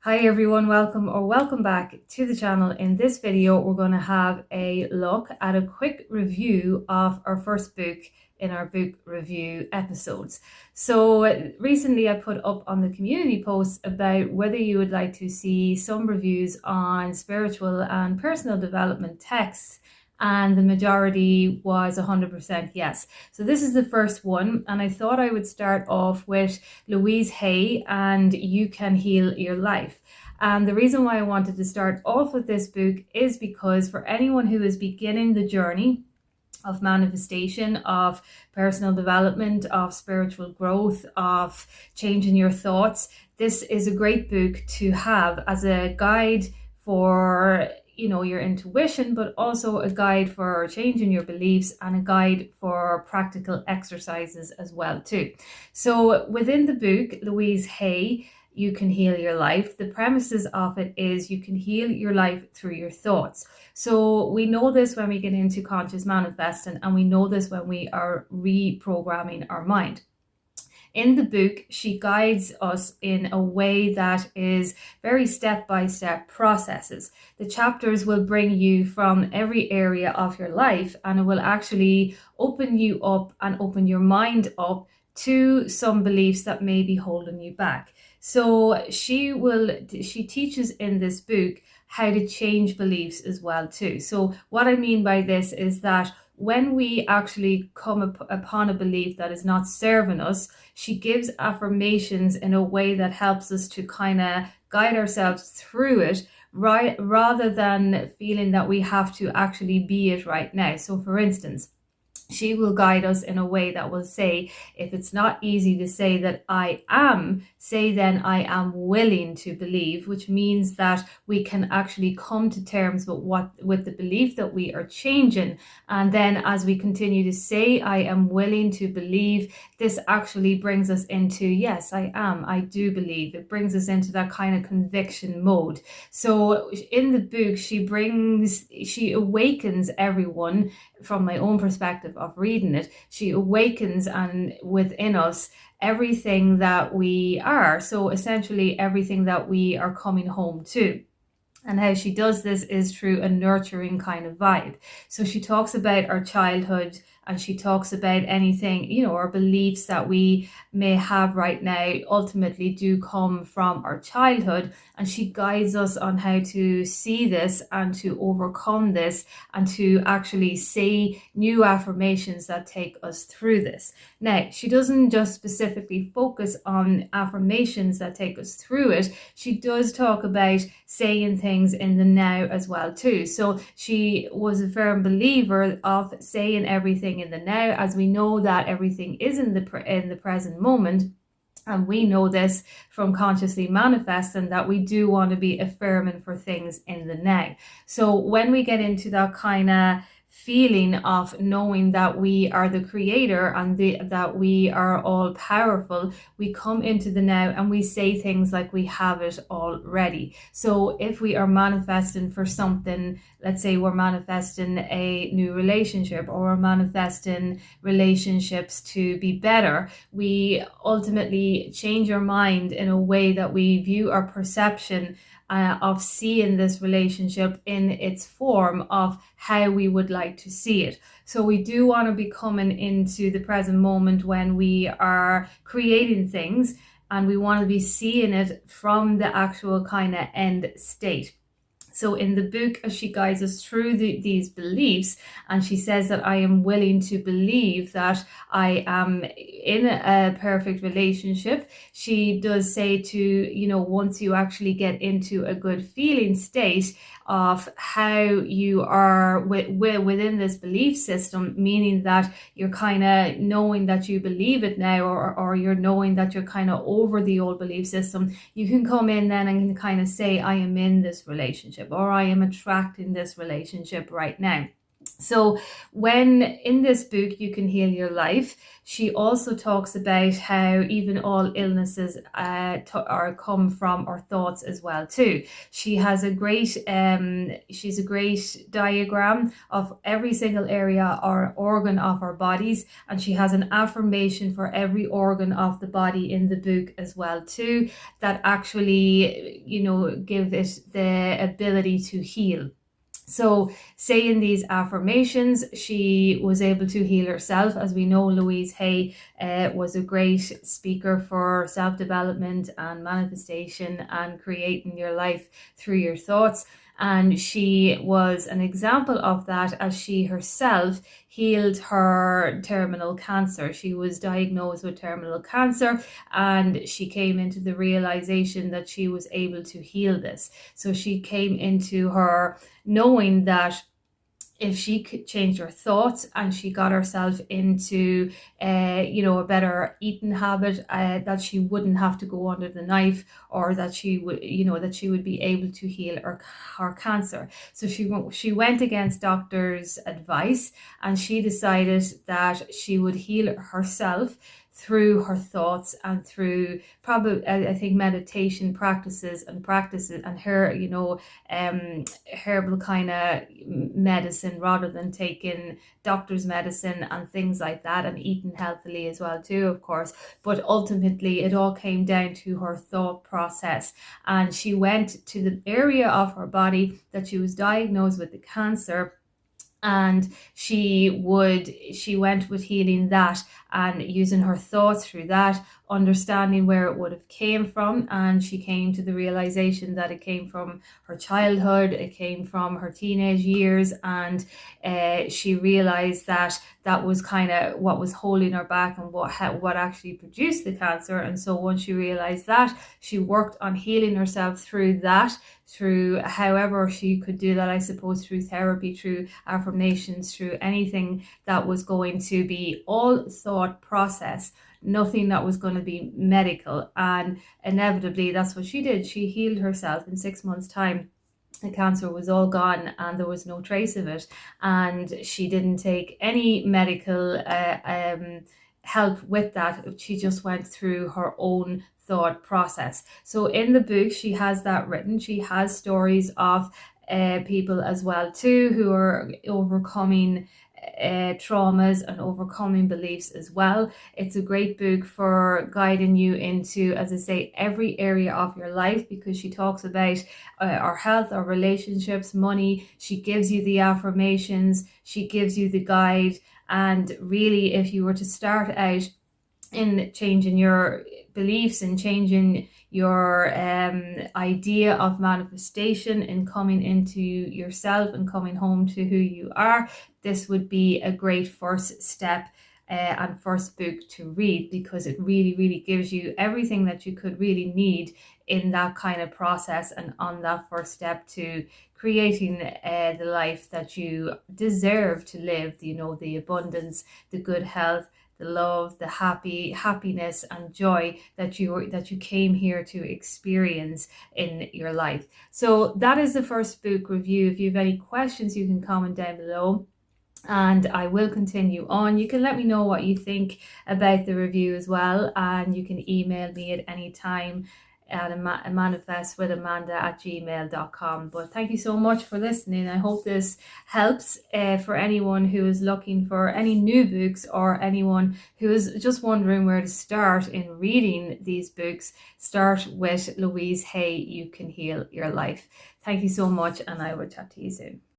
Hi everyone, welcome back to the channel. In this video, we're going to have a look at a quick review of our first book in our book review episodes. So recently I put up on the community post about whether you would like to see some reviews on spiritual and personal development texts, and the majority was 100% yes. So this is the first one, and I thought I would start off with Louise Hay and You Can Heal Your Life. And the reason why I wanted to start off with this book is because for anyone who is beginning the journey of manifestation, of personal development, of spiritual growth, of changing your thoughts, this is a great book to have as a guide for your intuition, but also a guide for changing your beliefs and a guide for practical exercises as well too. So within the book, Louise Hay, You Can Heal Your Life, the premises of it is you can heal your life through your thoughts. So we know this when we get into conscious manifesting, and we know this when we are reprogramming our mind. In the book, she guides us in a way that is very step-by-step processes. The chapters will bring you from every area of your life, and it will actually open you up and open your mind up to some beliefs that may be holding you back. So she teaches in this book how to change beliefs as well too. So what I mean by this is that when we actually come upon a belief that is not serving us, she gives affirmations in a way that helps us to kind of guide ourselves through it, right, rather than feeling that we have to actually be it right now. So for instance, she will guide us in a way that will say, if it's not easy to say that I am, say then I am willing to believe, which means that we can actually come to terms with the belief that we are changing. And then as we continue to say I am willing to believe, this actually brings us into, yes, I am, I do believe. It brings us into that kind of conviction mode. So in the book, she awakens everyone. From my own perspective of reading it, she awakens and within us everything that we are. So essentially everything that we are coming home to. And how she does this is through a nurturing kind of vibe. So she talks about our childhood, and she talks about anything, our beliefs that we may have right now ultimately do come from our childhood. And she guides us on how to see this and to overcome this and to actually say new affirmations that take us through this. Now, she doesn't just specifically focus on affirmations that take us through it. She does talk about saying things in the now as well too. So she was a firm believer of saying everything in the now, as we know that everything is in the present moment. And we know this from consciously manifesting, that we do want to be affirming for things in the now. So when we get into that kind of feeling of knowing that we are the creator and that we are all powerful, we come into the now and we say things like we have it already. So if we are manifesting for something, let's say we're manifesting a new relationship, or we're manifesting relationships to be better, we ultimately change our mind in a way that we view our perception of seeing this relationship in its form of how we would like to see it. So we do want to be coming into the present moment when we are creating things, and we want to be seeing it from the actual kind of end state. So in the book, she guides us through these beliefs, and she says that I am willing to believe that I am in a perfect relationship. She does say to, once you actually get into a good feeling state of how you are within this belief system, meaning that you're kind of knowing that you believe it now, or you're knowing that you're kind of over the old belief system, you can come in then and can kind of say, I am in this relationship, or I am attracting this relationship right now. So when in this book, You Can Heal Your Life, she also talks about how even all illnesses come from our thoughts as well too. She has a great she's a great diagram of every single area or organ of our bodies, and she has an affirmation for every organ of the body in the book as well too, that actually, give it the ability to heal. So, saying these affirmations, she was able to heal herself. As we know, Louise Hay was a great speaker for self-development and manifestation and creating your life through your thoughts. And she was an example of that, as she herself healed her terminal cancer. She was diagnosed with terminal cancer, and she came into the realization that she was able to heal this. So she came into her knowing that if she could change her thoughts and she got herself into a better eating habit, that she wouldn't have to go under the knife, or that she would be able to heal her cancer. So she went against doctors' advice, and she decided that she would heal herself through her thoughts and through probably, I think, meditation practices and her herbal kind of medicine, rather than taking doctor's medicine and things like that, and eating healthily as well too, of course. But ultimately it all came down to her thought process, and she went to the area of her body that she was diagnosed with the cancer, and she went with healing that and using her thoughts through that, understanding where it would have came from. And she came to the realization that it came from her childhood, it came from her teenage years, and she realized that that was kind of what was holding her back and what actually produced the cancer. And so once she realized that, she worked on healing herself through that, through however she could do that, I suppose, through therapy, through affirmations, through anything that was going to be all thought process, nothing that was going to be medical. And inevitably, that's what she did. She healed herself in 6 months' time. The cancer was all gone and there was no trace of it. And she didn't take any medical help with that. She just went through her own thought process. So in the book, she has that written. She has stories of people as well too, who are overcoming traumas and overcoming beliefs as well. It's a great book for guiding you into, as I say, every area of your life, because she talks about our health, our relationships, money. She gives you the affirmations, she gives you the guide. And really, if you were to start out in changing your beliefs and changing your idea of manifestation and coming into yourself and coming home to who you are, this would be a great first step and first book to read, because it really, really gives you everything that you could really need in that kind of process and on that first step to creating the life that you deserve to live, the abundance, the good health, the love, the happiness and joy that you came here to experience in your life. So that is the first book review. If you have any questions, you can comment down below, and I will continue on. You can let me know what you think about the review as well, and you can email me at any time at manifestwithamanda@gmail.com. But thank you so much for listening. I hope this helps for anyone who is looking for any new books, or anyone who is just wondering where to start in reading these books. Start with Louise Hay, You Can Heal Your Life. Thank you so much, and I will chat to you soon.